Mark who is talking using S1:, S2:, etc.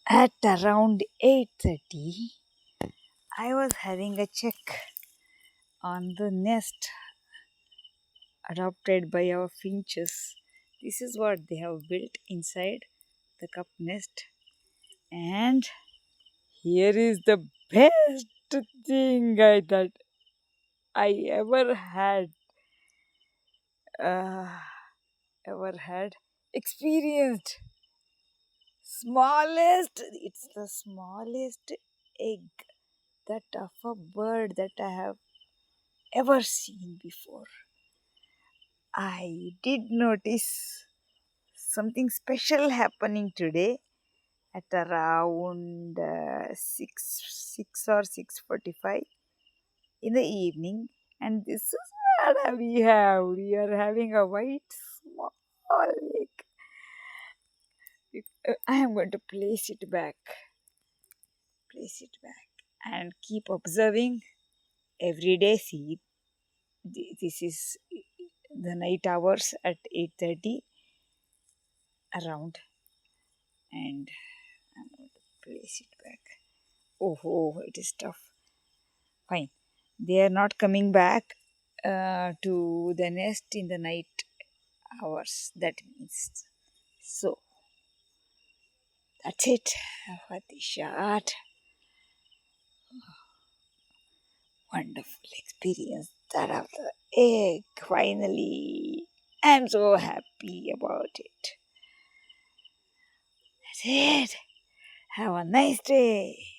S1: At around 8:30, I was having a check on the nest adopted by our finches. This is what they have built inside the cup nest. And here is the best thing that I uh, ever had experienced. It's the smallest egg that of a bird that I have ever seen before. I did notice something special happening today at around 6 or 6:45 in the evening, and this is what we have. We are having a white small egg. I am going to place it back, and keep observing every day. See, this is the night hours at 8:30 around, and I'm going to place it back. Oh, it is tough. Fine. They are not coming back to the nest in the night hours. That means so. That's it for the shot. Wonderful experience that of the egg. Finally, I'm so happy about it. That's it. Have a nice day.